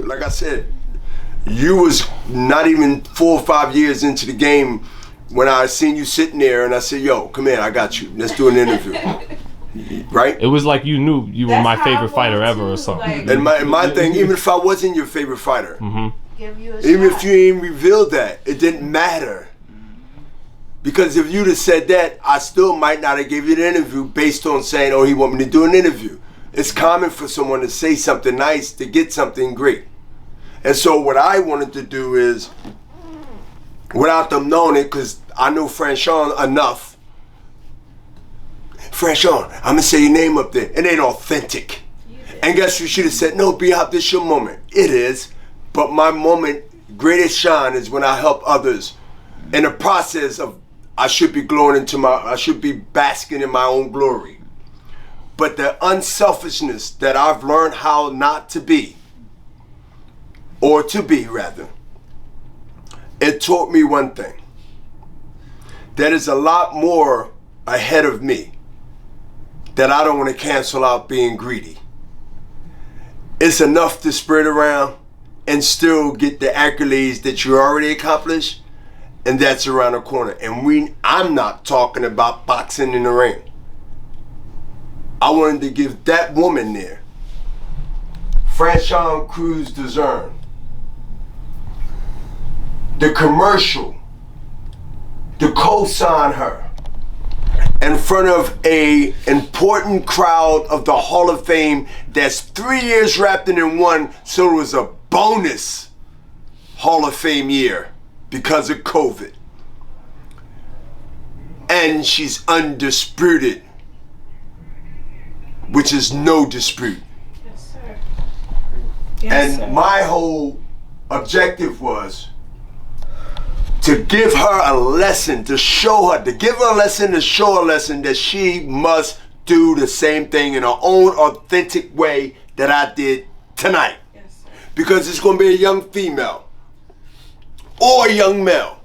like I said, you was not even 4 or 5 years into the game when I seen you sitting there and I said, yo, come here, I got you. Let's do an interview. Right? It was like you knew you were my favorite fighter ever or something. And my thing, even if I wasn't your favorite fighter, give you a even shot. if you ain't revealed that, it didn't matter. Because if you'd have said that, I still might not have gave you the interview based on saying, oh, he want me to do an interview. It's common for someone to say something nice to get something great. And so what I wanted to do is, without them knowing it, because I knew Franchon enough. Franchon, I'm going to say your name up there. It ain't authentic. And guess you should have said, no, be out, this your moment. It is. But my moment, greatest shine, is when I help others. In the process of, I should be I should be basking in my own glory. But the unselfishness that I've learned how not to be, or to be rather, it taught me one thing. There is a lot more ahead of me that I don't want to cancel out being greedy. It's enough to spread around and still get the accolades that you already accomplished, and that's around the corner. And I'm not talking about boxing in the ring. I wanted to give that woman there, Franchon Cruz Dezern, the commercial, to co-sign her in front of a important crowd of the Hall of Fame that's 3 years wrapped in one, so it was a bonus Hall of Fame year because of COVID. And she's undisputed, which is no dispute. Yes, sir. Yes, And sir. my whole objective was to give her a lesson, to show her, to give her a lesson, to show her a lesson that she must do the same thing in her own authentic way that I did tonight. Yes, sir. Because it's going to be a young female or a young male.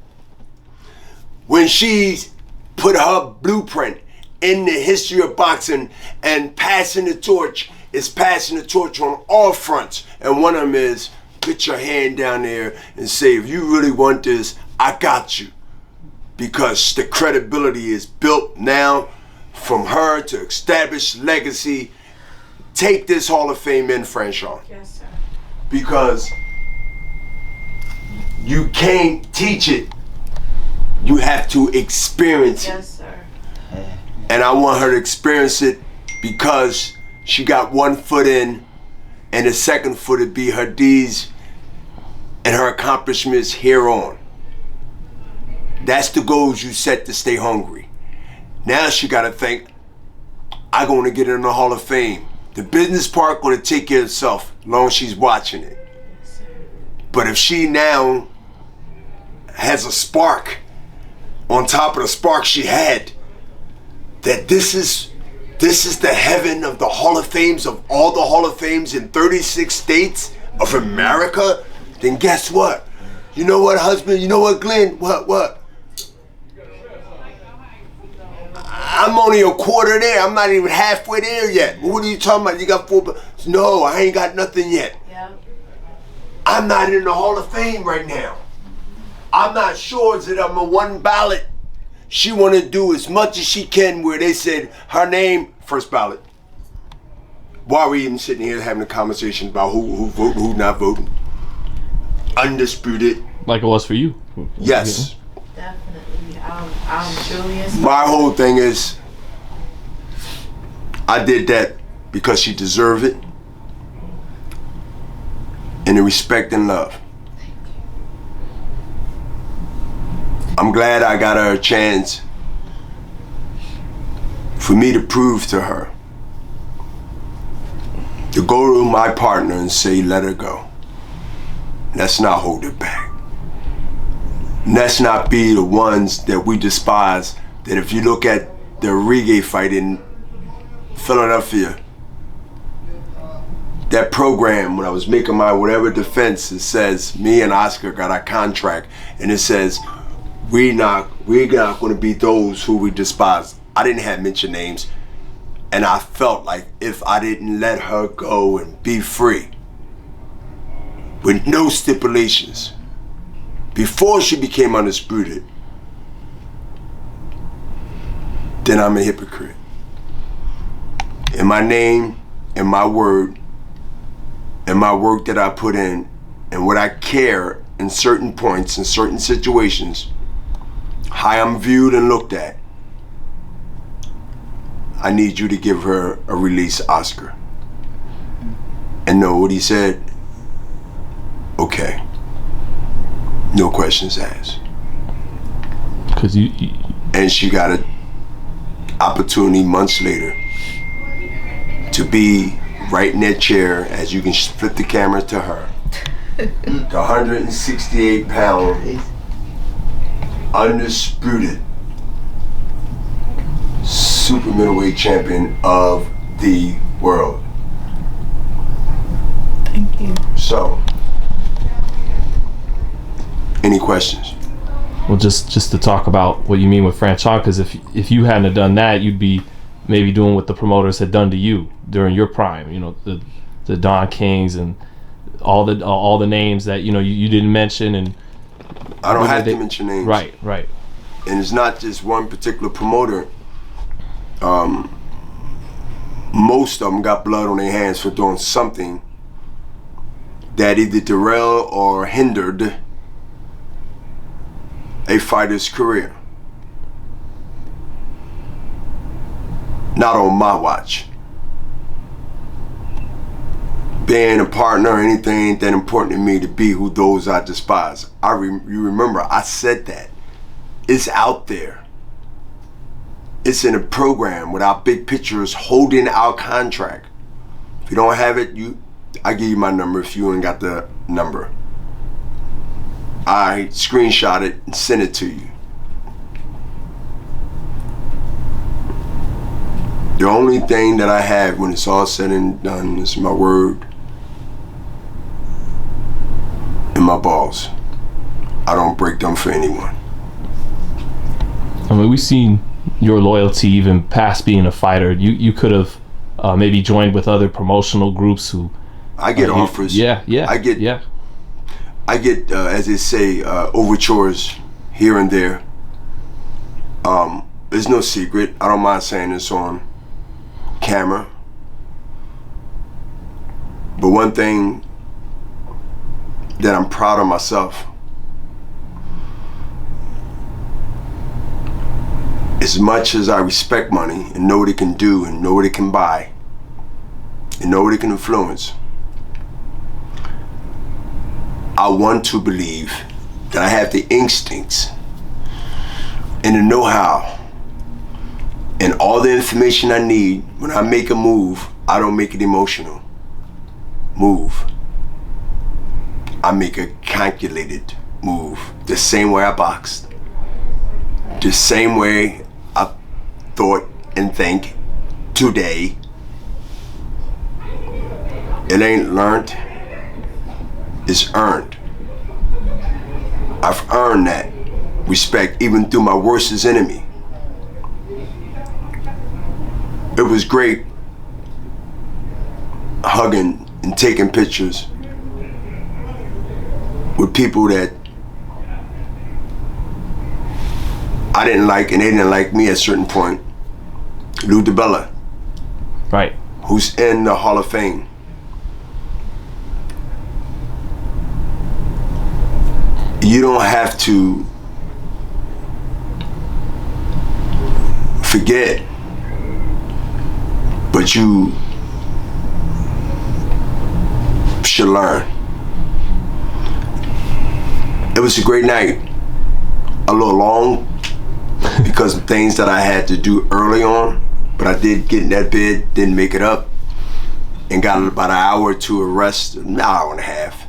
When she's put her blueprint in the history of boxing and passing the torch, is passing the torch on all fronts. And one of them is, put your hand down there and say, if you really want this, I got you. Because the credibility is built now from her to establish legacy. Take this Hall of Fame in, Franchon. Yes, sir. Because you can't teach it. You have to experience it. Yes, sir. And I want her to experience it because she got 1 foot in, and the second foot would be her deeds and her accomplishments here on. That's the goals you set to stay hungry. Now she got to think, I'm going to get in the Hall of Fame. The business part going to take care of itself as long as she's watching it. Yes, sir. But if she now has a spark on top of the spark she had, that this is the heaven of the Hall of Fames, of all the Hall of Fames in 36 states of America, then guess what? You know what, husband? You know what, Glenn? What? I'm only a quarter there. I'm not even halfway there yet. What are you talking about? You got 4? No, I ain't got nothing yet. Yeah. I'm not in the Hall of Fame right now. I'm not sure that I'm a one ballot. She want to do as much as she can where they said her name, first ballot. Why are we even sitting here having a conversation about who voting, who not voting? Undisputed. Like it was for you. Yes. Definitely. I'm truly inspired. My whole thing is, I did that because she deserved it. And the respect and love. I'm glad I got her a chance for me to prove to her, to go to my partner and say, let her go. Let's not hold it back. Let's not be the ones that we despise. That if you look at the Righe fight in Philadelphia, that program, when I was making my whatever defense, it says, me and Oscar got our contract, and it says, we're not going to be those who we despise. I didn't have mention names, and I felt like if I didn't let her go and be free, with no stipulations. Before she became undisputed, then I'm a hypocrite. In my name, in my word, in my work that I put in, and what I care in certain points, in certain situations, how I'm viewed and looked at, I need you to give her a release, Oscar. And know what he said? Okay. No questions asked. Because you and she got an opportunity months later to be right in that chair, as you can flip the camera to her, the 168-pound undisputed super middleweight champion of the world. Thank you. So, any questions? well, just to talk about what you mean with Franchon, because if you hadn't have done that, you'd be maybe doing what the promoters had done to you during your prime. You know, the Don Kings and all the names that you didn't mention, and I don't have to mention names. Right. And it's not just one particular promoter. Most of them got blood on their hands for doing something that either derailed or hindered a fighter's career. Not on my watch. Being a partner or anything ain't that important to me to be who those I despise. You remember, I said that. It's out there. It's in a program with our big pictures holding our contract. If you don't have it, I give you my number if you ain't got the number. I screenshot it and send it to you. The only thing that I have when it's all said and done is my word and my balls. I don't break them for anyone. I mean, we've seen your loyalty even past being a fighter. You could have maybe joined with other promotional groups who. I get offers. Yeah. I get, as they say, overtures here and there. There's no secret. I don't mind saying this on camera. But one thing that I'm proud of myself, as much as I respect money and know what it can do and know what it can buy and know what it can influence, I want to believe that I have the instincts and the know-how and all the information I need. When I make a move, I don't make it emotional move. I make a calculated move. The same way I boxed. The same way I thought and think today. It ain't learned. It's earned. I've earned that respect even through my worst enemy. It was great hugging and taking pictures with people that I didn't like and they didn't like me at a certain point. Lou DiBella, Right. who's in the Hall of Fame. You don't have to forget, but you should learn. It was a great night. A little long because of things that I had to do early on, but I did get in that bed, didn't make it up, and got about an hour or two of rest, an hour and a half.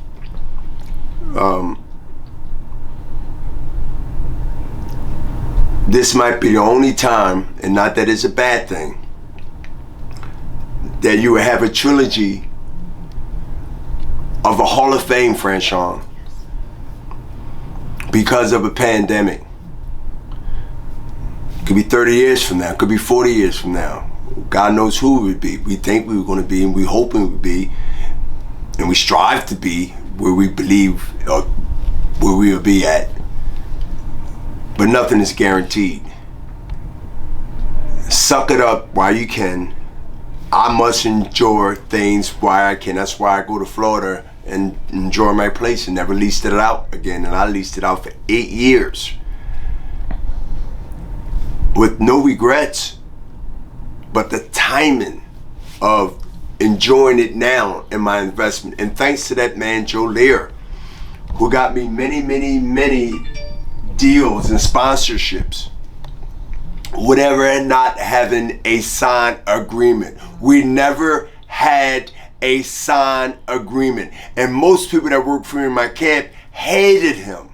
This might be the only time, and not that it's a bad thing, that you will have a trilogy of a Hall of Fame, Franchon, because of a pandemic. Could be 30 years from now, could be 40 years from now. God knows who we would be. We think we were going to be, and we hope we would be, and we strive to be where we believe or where we'll be at. But nothing is guaranteed. Suck it up while you can. I must enjoy things while I can. That's why I go to Florida and enjoy my place and never leased it out again. And I leased it out for 8 years with no regrets, but the timing of enjoying it now in my investment. And thanks to that man, Joe Lear, who got me many, many, many deals and sponsorships, whatever, and not having a signed agreement. We never had a signed agreement. And most people that worked for me in my camp hated him.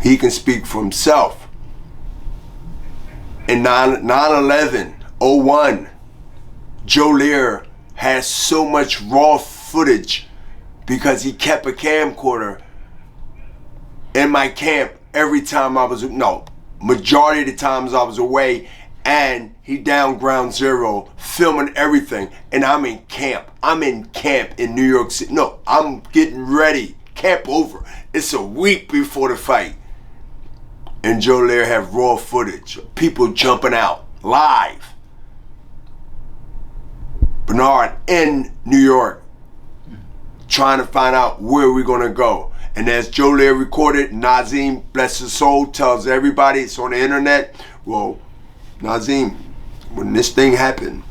He can speak for himself. In 9/11/01, Joe Lear has so much raw footage because he kept a camcorder in my camp every time I was, majority of the times I was away, and he down ground zero filming everything, and I'm in camp. I'm in camp in New York City. No, I'm getting ready. Camp over. It's a week before the fight. And Joe Lear have raw footage of people jumping out live. Bernard in New York trying to find out where we're gonna go. And as Joe Lear recorded, Nazim, bless his soul, tells everybody, it's on the internet, well, Nazim, when this thing happened,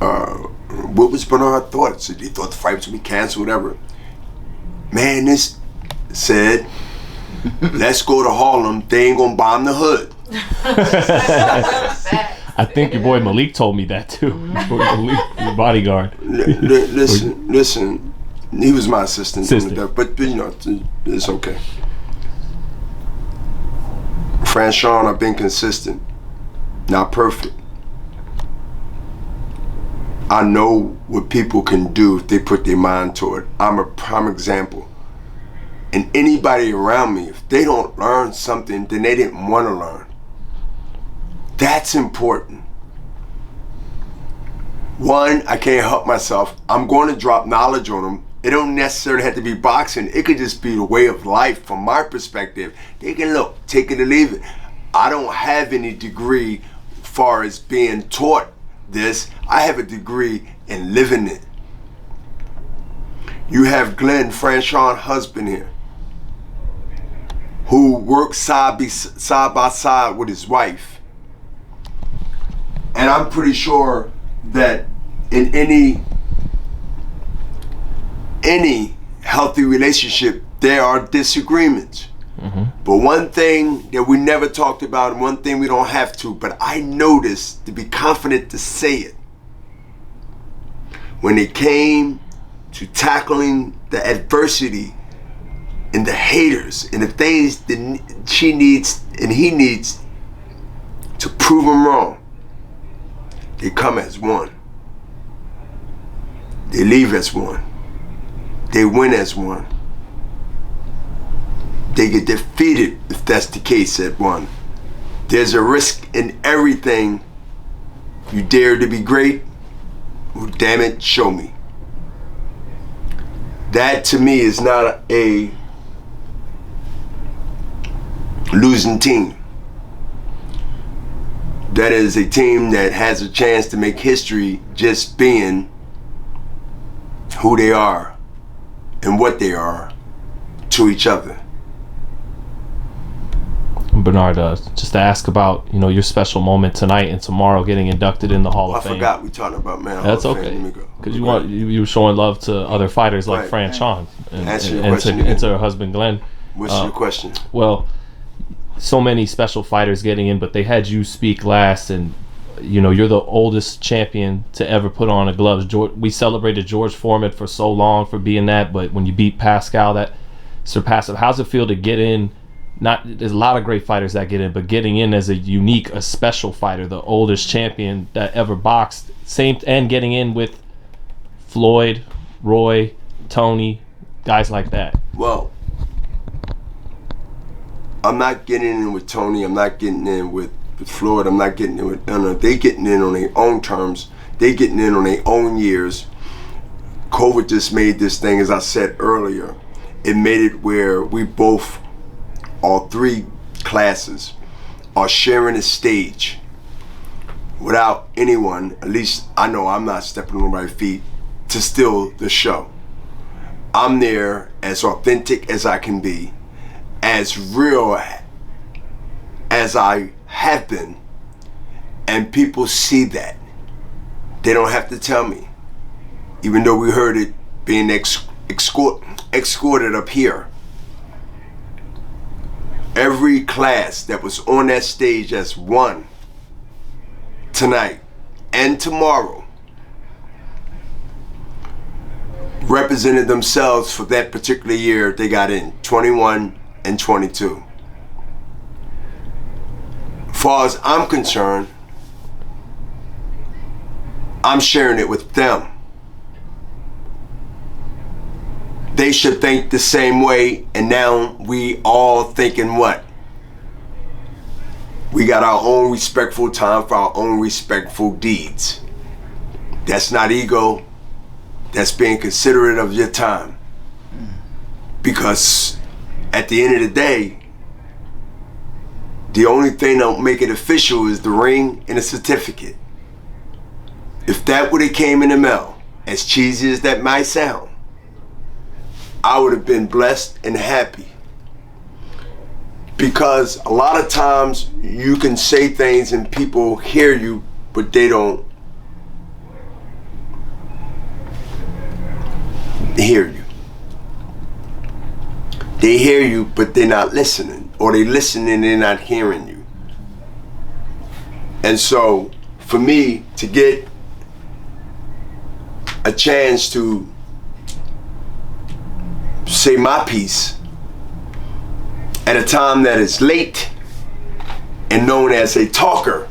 what was Bernard's thoughts? He thought the fight was gonna be canceled, whatever. Man, this said, let's go to Harlem, they ain't gonna bomb the hood. I think your boy Malik told me that too. Malik, your bodyguard. Listen, he was my assistant. But it's okay. Franchon, I've been consistent. Not perfect. I know what people can do if they put their mind to it. I'm a prime example. And anybody around me, if they don't learn something, then they didn't want to learn. That's important. One, I can't help myself. I'm going to drop knowledge on them. It don't necessarily have to be boxing. It could just be the way of life from my perspective. They can look, take it or leave it. I don't have any degree as far as being taught this. I have a degree in living it. You have Glenn, Franchon husband here, who works side by side with his wife. And I'm pretty sure that in any healthy relationship, there are disagreements. Mm-hmm. But one thing that we never talked about, and one thing we don't have to, but I noticed, to be confident to say it, when it came to tackling the adversity and the haters and the things that she needs and he needs to prove them wrong, they come as one. They leave as one. They win as one. They get defeated if that's the case at one. There's a risk in everything. You dare to be great? Well, damn it, show me. That to me is not a losing team. That is a team that has a chance to make history just being who they are and what they are to each other. Bernard, just to ask about your special moment tonight and tomorrow, getting inducted in the Hall of Fame. I forgot we talked about man. That's okay. Because you were showing love to other fighters like Franchon and to her husband Glenn. What's your question? Well, so many special fighters getting in, but they had you speak last, and you're the oldest champion to ever put on a gloves. We celebrated George Foreman for so long for being that, but when you beat Pascal, that surpassed it. How's it feel to get in? There's a lot of great fighters that get in, but getting in as a special fighter, the oldest champion that ever boxed, and getting in with Floyd, Roy, Tony, guys like that. Well, I'm not getting in with Tony. I'm not getting in with Floyd. I'm not getting in with they getting in on their own terms. They getting in on their own years. COVID just made this thing, as I said earlier, it made it where we both, all three classes, are sharing a stage without anyone, at least I know I'm not stepping on nobody's feet, to steal the show. I'm there as authentic as I can be, as real as I have been, and people see that. They don't have to tell me, even though we heard it being escorted up here. Every class that was on that stage as one tonight and tomorrow represented themselves for that particular year they got in, 21 and 22. As far as I'm concerned, I'm sharing it with them. They should think the same way, and now we all thinking what? We got our own respectful time for our own respectful deeds. That's not ego. That's being considerate of your time. Because at the end of the day, the only thing that'll make it official is the ring and the certificate. If that would have came in the mail, as cheesy as that might sound, I would have been blessed and happy. Because a lot of times you can say things and people hear you, but they don't hear you. They hear you, but they're not listening, or they listening and they're not hearing you. And so for me to get a chance to say my piece at a time that is late and known as a talker,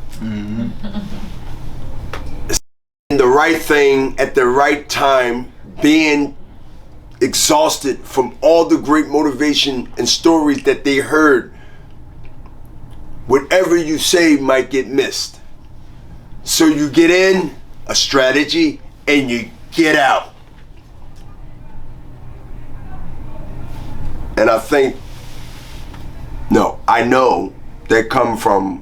the right thing at the right time, being exhausted from all the great motivation and stories that they heard, whatever you say might get missed. So you get in a strategy and you get out. And I know that come from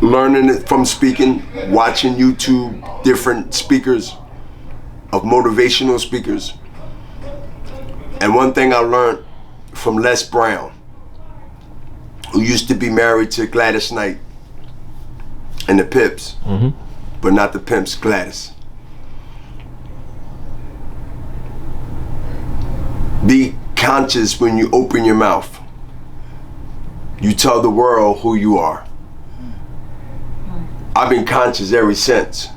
learning it from speaking, watching YouTube, different speakers, of motivational speakers. And one thing I learned from Les Brown, who used to be married to Gladys Knight and the Pips, but not the Pimps, Gladys. Be conscious when you open your mouth. You tell the world who you are. I've been conscious ever since.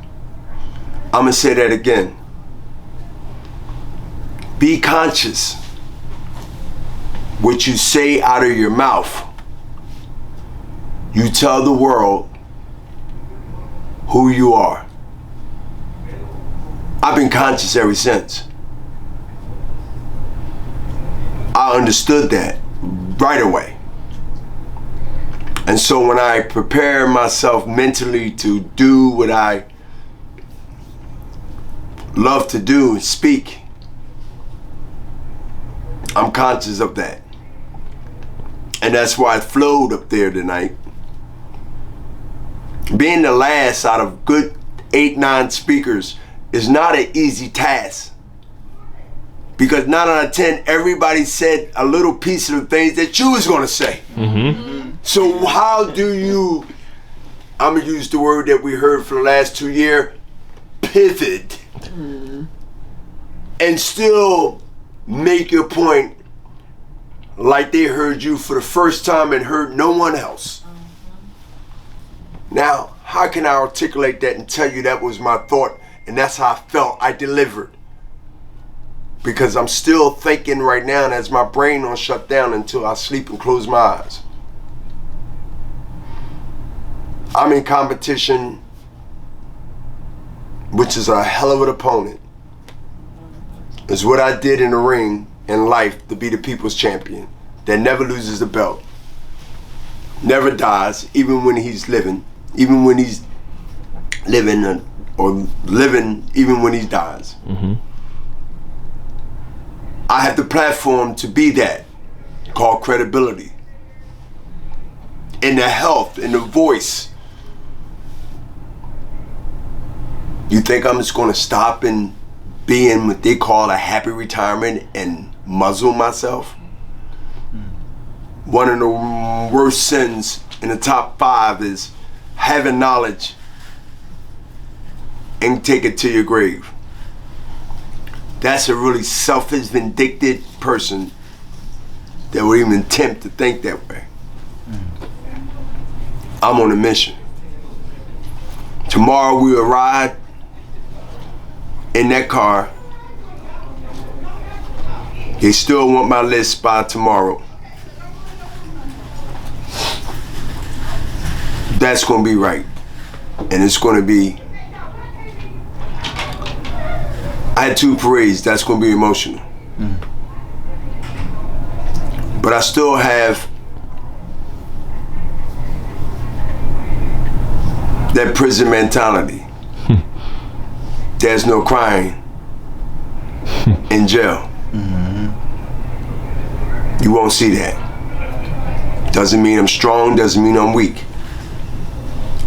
I'm gonna say that again. Be conscious what you say out of your mouth. You tell the world who you are. I've been conscious ever since. I understood that right away. And so when I prepare myself mentally to do what I love to do and speak, I'm conscious of that. And that's why I flowed up there tonight. Being the last out of good 8-9 speakers is not an easy task. Because 9 out of 10, everybody said a little piece of the things that you was gonna say. So how do you, I'm gonna use the word that we heard for the last 2 years, pivot, and still make your point like they heard you for the first time and heard no one else? Now, how can I articulate that and tell you that was my thought and that's how I felt I delivered? Because I'm still thinking right now, and as my brain don't shut down until I sleep and close my eyes. I'm in competition, which is a hell of an opponent. It's what I did in the ring in life to be the people's champion that never loses the belt, never dies, even when he's living, even when he's living even when he dies. Mm-hmm. I have the platform to be that, called credibility. In the health, in the voice. You think I'm just gonna stop and be in what they call a happy retirement and muzzle myself? One of the worst sins in the top 5 is having knowledge and take it to your grave. That's a really selfish, vindictive person that would even attempt to think that way. I'm on a mission. Tomorrow we will ride in that car. They still want my list by tomorrow. That's gonna be right. And it's gonna be, I had 2 parades, that's gonna be emotional. But I still have that prison mentality. There's no crying in jail. You won't see that. Doesn't mean I'm strong, doesn't mean I'm weak.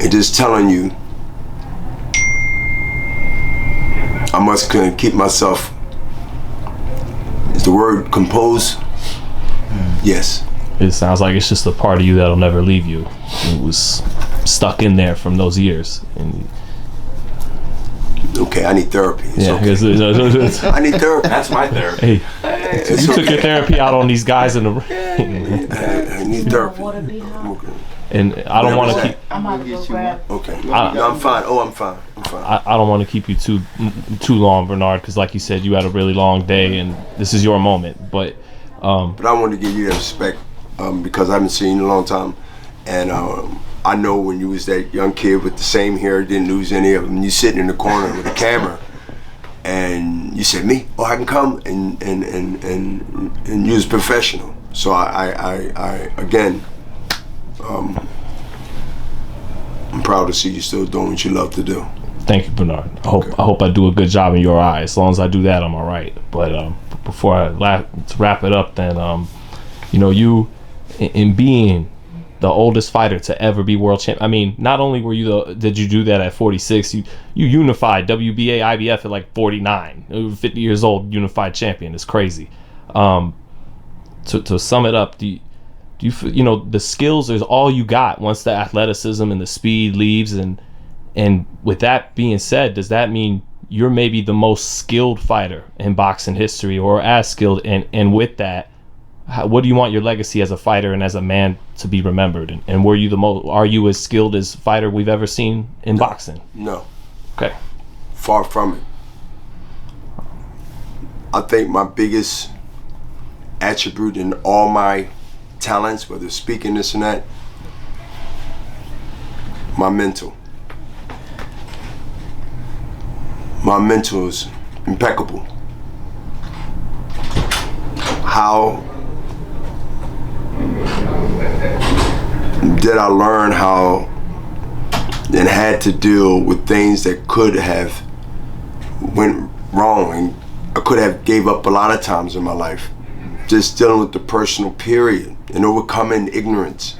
It's just telling you I must keep myself, is the word composed? Yes. It sounds like it's just a part of you that'll never leave you. It was stuck in there from those years. And okay, I need therapy. It's yeah, okay. I need therapy. That's my therapy. Hey, you took your therapy out on these guys in the ring. I need therapy. Okay. And I don't want to keep. I'm about to go grab. Okay. No, I'm fine. Oh, I'm fine. I don't want to keep you too long, Bernard, because like you said, you had a really long day, and this is your moment. But I wanted to give you that respect because I haven't seen you in a long time, and I know when you was that young kid with the same hair, didn't lose any of them. You sitting in the corner with a camera, and you said, "Me? Oh, I can come," and you was professional. So I again. I'm proud to see you still doing what you love to do. Thank you, Bernard. I hope I do a good job in your eyes. As long as I do that, I'm all right. But before I to wrap it up, then you in being the oldest fighter to ever be world champ. I mean, not only were you did you do that at 46, you unified WBA, IBF at like 49. 50 years old, unified champion. It's crazy. To sum it up, do you the skills is all you got once the athleticism and the speed leaves, and with that being said, does that mean you're maybe the most skilled fighter in boxing history, or as skilled, and with that, what do you want your legacy as a fighter and as a man to be remembered, and were you are you as skilled as fighter we've ever seen in boxing? No. Okay. Far from it. I think my biggest attribute in all my talents, whether speaking, this and that, my mental. My mental is impeccable. How did I learn how and had to deal with things that could have went wrong, and I could have gave up a lot of times in my life. Just dealing with the personal period and overcoming ignorance,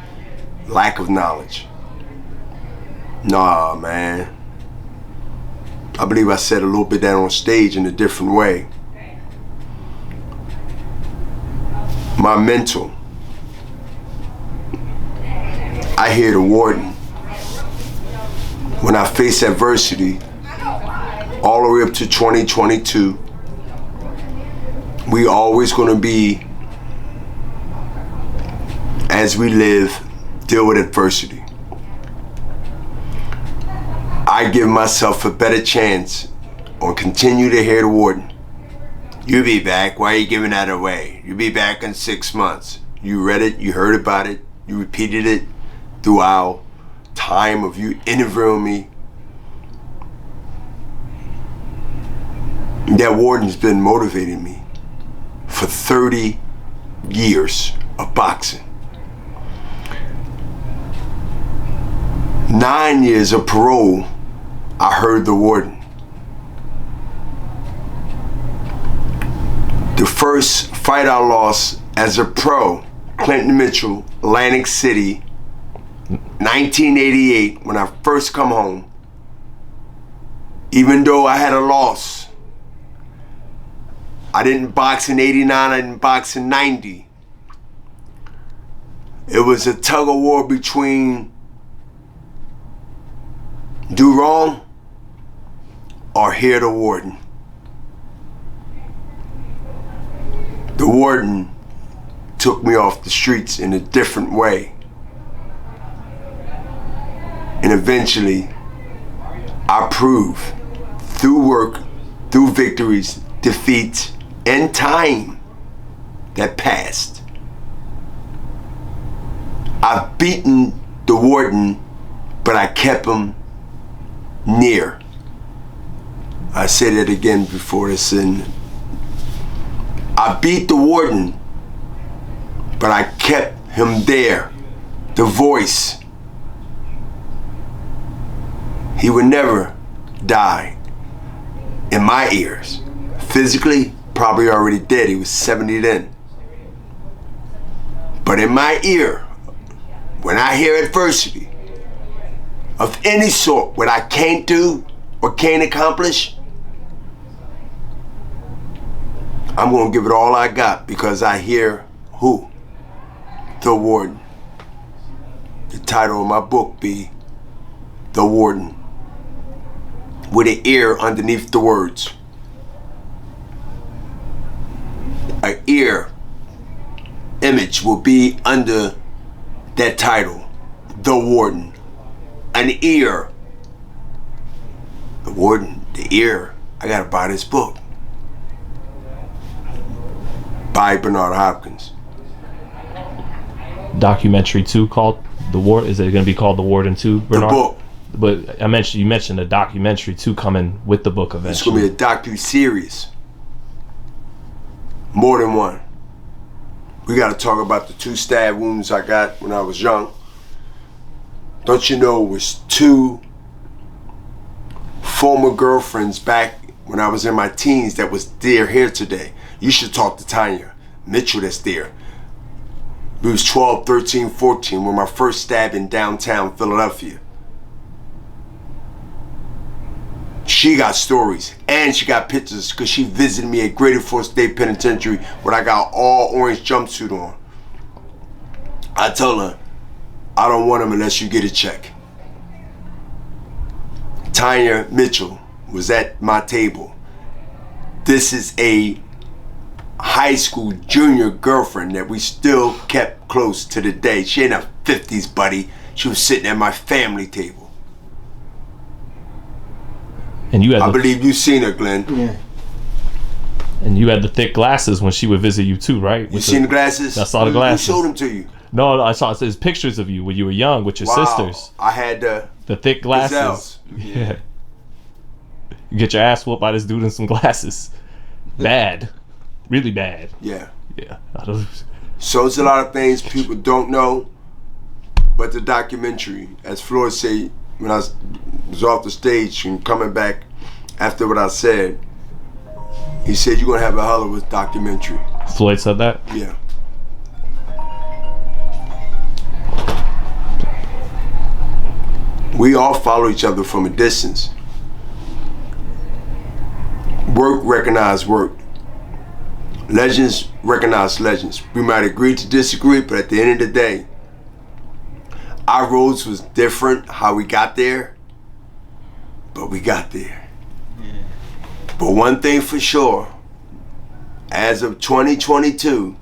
lack of knowledge. Nah, man. I believe I said a little bit that on stage in a different way. My mental. I hear the Warden. When I face adversity, all the way up to 2022, we always gonna be, as we live, deal with adversity. I give myself a better chance or continue to hear the Warden. You be back, why are you giving that away? You be back in 6 months. You read it, you heard about it, you repeated it throughout time of you interviewing me. That Warden's been motivating me for 30 years of boxing. 9 years of parole I heard the Warden. The first fight I lost as a pro, Clinton Mitchell, Atlantic City, 1988, when I first come home. Even though I had a loss, I didn't box in 89, I didn't box in 90. It was a tug of war between do wrong or hear the Warden. The Warden took me off the streets in a different way. And eventually, I proved through work, through victories, defeats, and time that passed, I've beaten the Warden, but I kept him near. I said it again before this. I beat the Warden, but I kept him there. The voice. He would never die in my ears. Physically, probably already dead. He was 70 then. But in my ear, when I hear adversity of any sort, what I can't do or can't accomplish, I'm gonna give it all I got because I hear who? The Warden. The title of my book be The Warden, with an ear underneath the words. An ear image will be under that title, The Warden. An ear. The Warden, the ear. I gotta buy this book. By Bernard Hopkins. Documentary 2 called The Warden. Is it going to be called The Warden 2, Bernard? The book. But you mentioned a documentary 2 coming with the book eventually. It's going to be a docu-series. More than one. We got to talk about the 2 stab wounds I got when I was young. Don't you know it was 2 former girlfriends back when I was in my teens that was there here today. You should talk to Tanya Mitchell that's there. We was 12, 13, 14 when my first stab in downtown Philadelphia. She got stories and she got pictures because she visited me at Greater Falls State Penitentiary when I got all orange jumpsuit on. I told her, I don't want them unless you get a check. Tanya Mitchell was at my table. This is a high school junior girlfriend that we still kept close to the day. She in her 50s, buddy. She was sitting at my family table. And you had I believe you've seen her, Glenn. Yeah. And you had the thick glasses when she would visit you too, right? You seen the glasses? I saw the glasses. Who showed them to you? No, I saw there's pictures of you when you were young with your sisters. I had the thick glasses. Yeah. You get your ass whooped by this dude in some glasses. Bad. Really bad. Yeah. Yeah. So it's a lot of things people don't know, but the documentary, as Floyd said, when I was off the stage and coming back after what I said, he said, you're going to have a hell of a documentary. Floyd said that? Yeah. We all follow each other from a distance. Work recognize work. Legends recognize legends. We might agree to disagree, but at the end of the day, our roads was different, how we got there, but we got there. Yeah. But one thing for sure, as of 2022,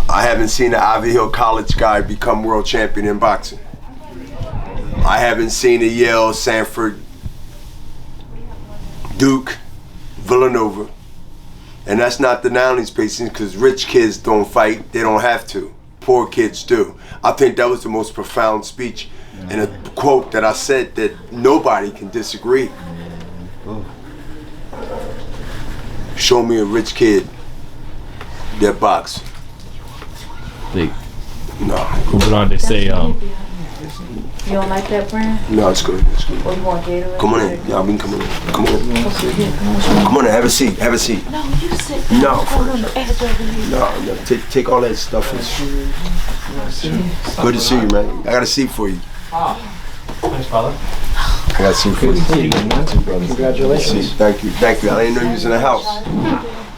I haven't seen an Ivy Hill College guy become world champion in boxing. I haven't seen a Yale, Sanford, Duke, Villanova. And that's not denying these patients because rich kids don't fight, they don't have to. Poor kids do. I think that was the most profound speech and a quote that I said that nobody can disagree. Show me a rich kid that box. No. No. Moving on, they say You don't like that brand? No, it's good. It's good. Or you want Gatorade? Come on in. Y'all been coming in. Come on in. Okay, here, come on. Come on in. Have a seat. Have a seat. No, you sit down. No, Hold on, the edge over here. No. Take all that stuff. Good to see you, man. I got a seat for you. Thanks, brother. I got a seat for you. Congratulations. Thank you. I didn't know you was in the house.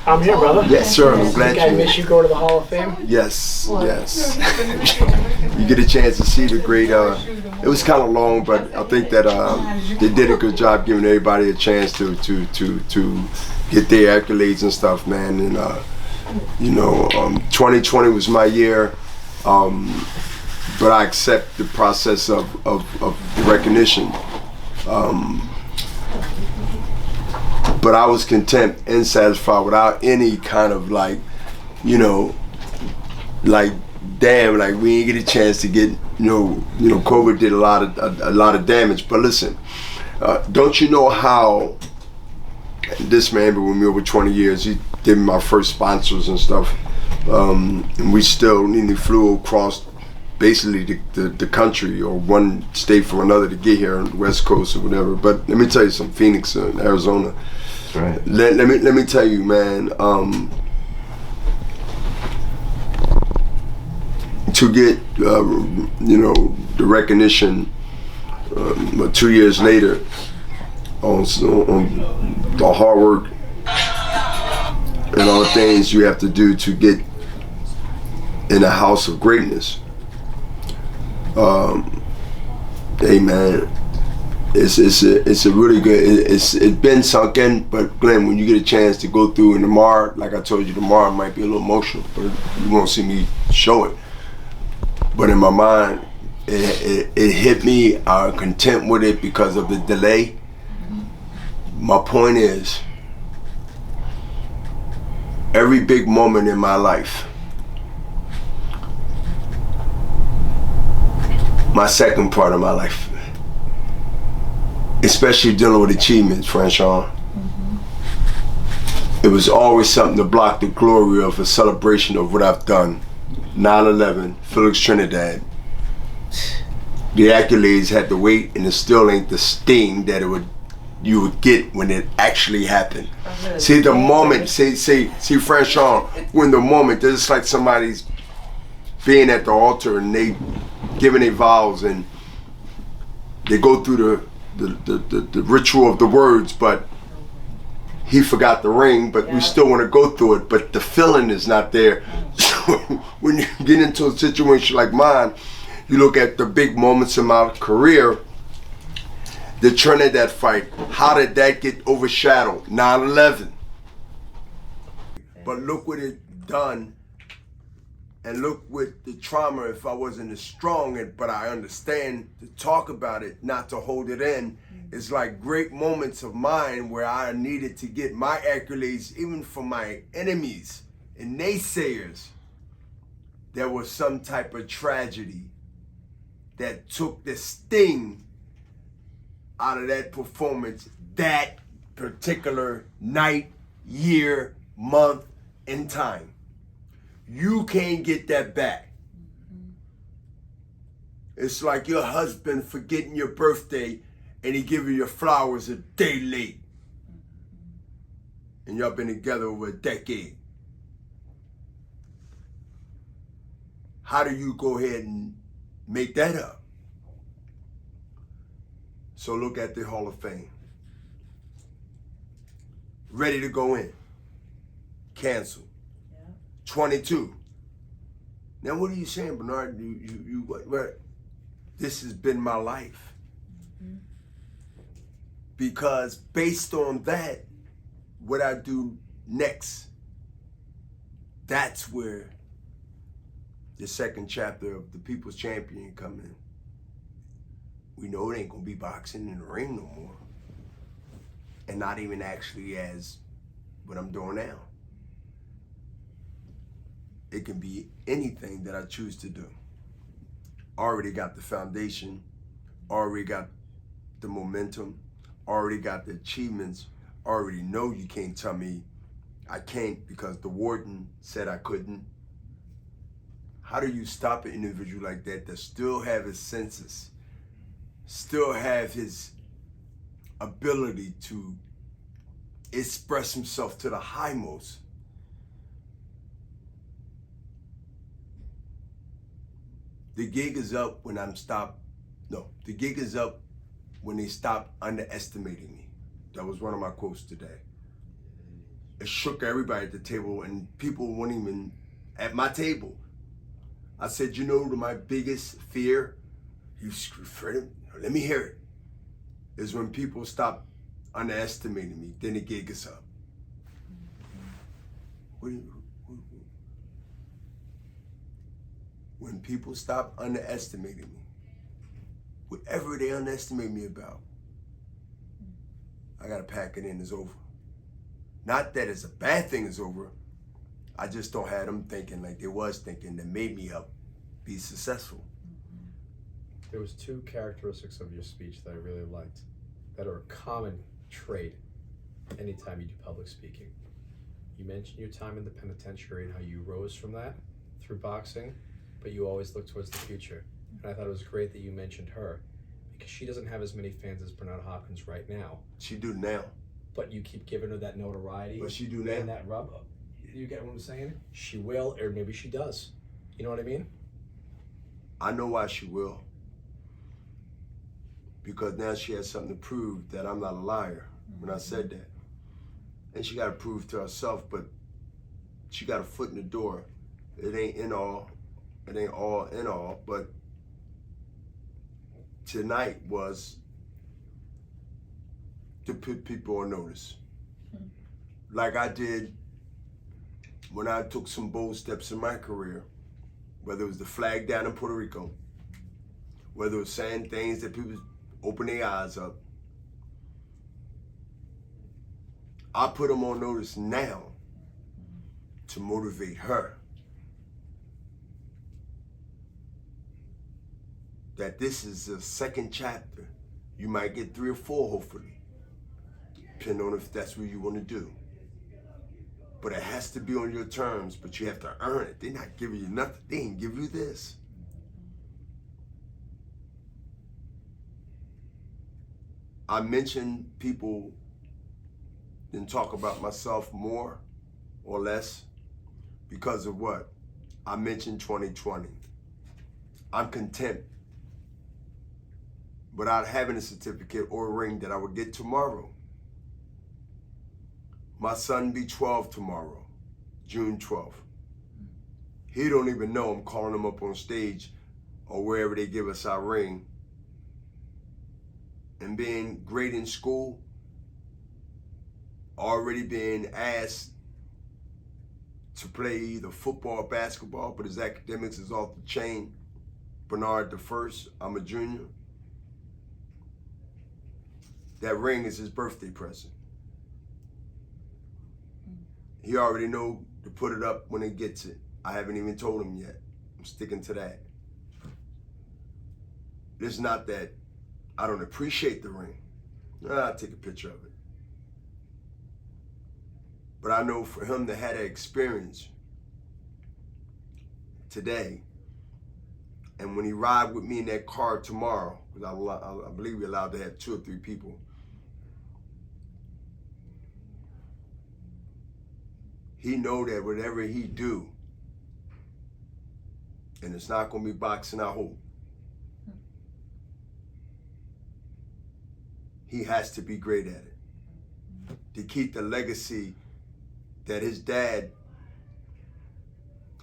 I'm here, brother. Yes, sir. I'm glad I you. miss you going to the Hall of Fame. Yes. You get a chance to see the great. It was kind of long, but I think that they did a good job giving everybody a chance to get their accolades and stuff, man. And 2020 was my year, but I accept the process of the recognition. But I was content and satisfied without any kind of damn, we ain't get a chance to get, COVID did a lot of damage. But listen, don't you know how this man been with me over 20 years? He did my first sponsors and stuff, and we still flew across basically the country or one state from another to get here on the West Coast or whatever. But let me tell you something, Phoenix, Arizona. Right. Let me tell you, man. To get the recognition 2 years later on the hard work and all the things you have to do to get in a house of greatness. Hey man, it's a really good. It's been sunk in, but Glenn, when you get a chance to go through, and tomorrow, like I told you, tomorrow might be a little emotional, but you won't see me show it. But in my mind, it hit me. I'm content with it because of the delay. My point is, every big moment in my life, my second part of my life, especially dealing with achievements, Franchon, it was always something to block the glory of a celebration of what I've done. 9/11, Felix Trinidad. The accolades had to wait, and it still ain't the sting that you would get when it actually happened. See the moment, see Franchon, when the moment, there's like somebody's being at the altar and they giving their vows and they go through the ritual of the words, but he forgot the ring, but we still want to go through it, but the feeling is not there. So when you get into a situation like mine, you look at the big moments in my career, the Trinidad fight, how did that get overshadowed? 9/11. But look what it done, and look what the trauma, if I wasn't as strong, but I understand to talk about it, not to hold it in. It's like great moments of mine where I needed to get my accolades, even from my enemies and naysayers. There was some type of tragedy that took the sting out of that performance, that particular night, year, month, and time. You can't get that back. It's like your husband forgetting your birthday and he giving you flowers a day late. And y'all been together over a decade. How do you go ahead and make that up? So look at the Hall of Fame. Ready to go in. Canceled. 22. Now what are you saying, Bernard? What? This has been my life. Because based on that, what I do next, that's where the second chapter of the People's Champion come in. We know it ain't gonna be boxing in the ring no more. And not even actually as what I'm doing now. It can be anything that I choose to do. Already got the foundation, already got the momentum, already got the achievements, already know you can't tell me I can't because the Warden said I couldn't. How do you stop an individual like that that still have his senses still have his ability to express himself to the highmost. The gig is up when the gig is up when they stop underestimating me. That was one of my quotes today. It shook everybody at the table, and people weren't even at my table. I said, you know, my biggest fear, let me hear it, is when people stop underestimating me, then the gig is up. When people stop underestimating me, whatever they underestimate me about, I gotta pack it in, it's over. Not that it's a bad thing, it's over. I just don't have them thinking like they was thinking that made me help be successful. There was two characteristics of your speech that I really liked that are a common trait anytime you do public speaking. You mentioned your time in the penitentiary and how you rose from that through boxing, but you always look towards the future. And I thought it was great that you mentioned her, because she doesn't have as many fans as Bernard Hopkins right now. She do now. But you keep giving her that notoriety. But she do and now. that rub. You get what I'm saying? She will, or maybe she does. You know what I mean? I know why she will. Because now she has something to prove that I'm not a liar when I said that. And she got to prove to herself, but she got a foot in the door. It ain't all in all, but tonight was to put people on notice. Like I did when I took some bold steps in my career, whether it was the flag down in Puerto Rico, whether it was saying things that people open their eyes up. I put them on notice now to motivate her. That this is the second chapter. You might get 3 or 4, hopefully, depending on if that's what you want to do. But it has to be on your terms, but you have to earn it. They're not giving you nothing. They ain't give you this. I mention people and talk about myself more or less because of what? I mentioned 2020. I'm content without having a certificate or a ring that I would get tomorrow. My son be 12 tomorrow, June 12th. He don't even know I'm calling him up on stage or wherever they give us our ring. And being great in school, already being asked to play either football or basketball, but his academics is off the chain. Bernard the first, I'm a junior. That ring is his birthday present. He already know to put it up when he gets it. I haven't even told him yet. I'm sticking to that. It's not that I don't appreciate the ring. I'll take a picture of it. But I know for him to have that experience today, and when he ride with me in that car tomorrow, because I believe we're allowed to have 2 or 3 people, he know that whatever he do, and it's not gonna be boxing, I hope, he has to be great at it. To keep the legacy that his dad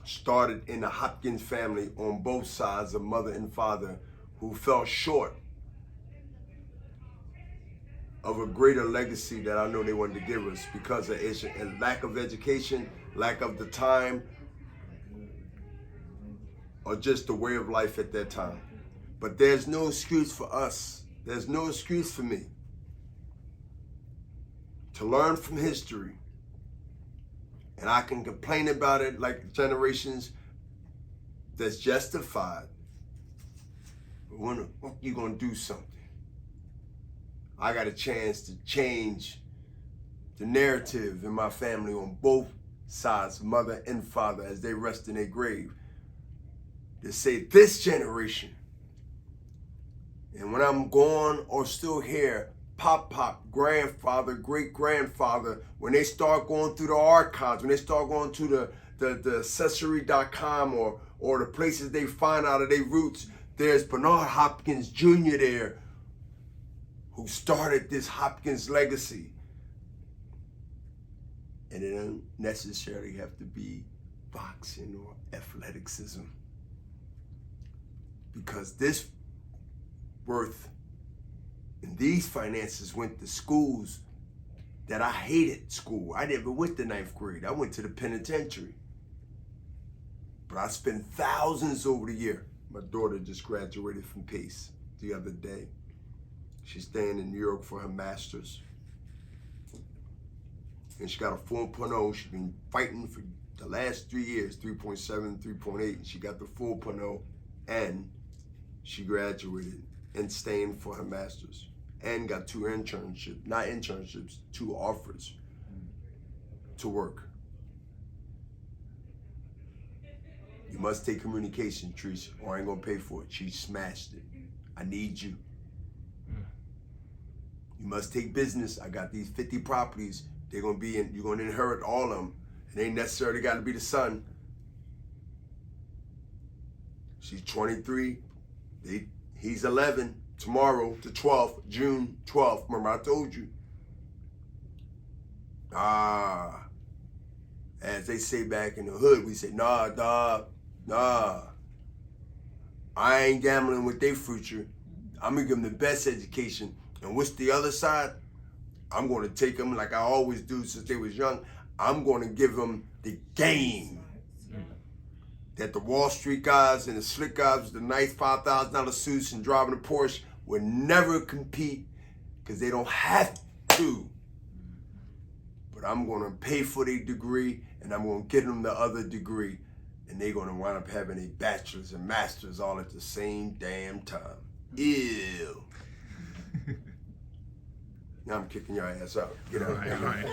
started in the Hopkins family on both sides of mother and father, who fell short of a greater legacy that I know they wanted to give us because of a lack of education, lack of the time, or just the way of life at that time. But there's no excuse for us. There's no excuse for me to learn from history. And I can complain about it like generations that's justified. But when you gonna do something? I got a chance to change the narrative in my family on both sides, mother and father, as they rest in their grave. To say this generation And when I'm gone or still here, Pop, grandfather, great-grandfather, when they start going through the archives, when they start going to the accessory.com or the places they find out of their roots, there's Bernard Hopkins Jr. there, who started this Hopkins legacy. And it don't necessarily have to be boxing or athleticism. Because this worth and these finances went to schools that I hated school. I never went to 9th grade. I went to the penitentiary. But I spent thousands over the year. My daughter just graduated from Pace the other day. She's staying in New York for her master's. And she got a 4.0. She's been fighting for the last 3 years, 3.7, 3.8. And she got the 4.0 and she graduated and staying for her master's. And got 2 internships, not internships, 2 offers to work. You must take communication, Trish, or I ain't gonna pay for it. She smashed it. I need you. You must take business. I got these 50 properties. They're gonna be in, you're gonna inherit all of them. It ain't necessarily gotta be the son. She's 23. He's 11. Tomorrow, the 12th, June 12th. Remember I told you. As they say back in the hood, we say, nah, dog, nah. I ain't gambling with their future. I'm gonna give them the best education. And what's the other side? I'm gonna take them like I always do since they was young. I'm gonna give them the game. That the Wall Street guys and the slick guys with the nice $5,000 suits and driving a Porsche would never compete because they don't have to. But I'm gonna pay for their degree and I'm gonna get them the other degree and they're gonna wind up having a bachelor's and master's all at the same damn time. Ew. Now I'm kicking your ass out. Get out. All right.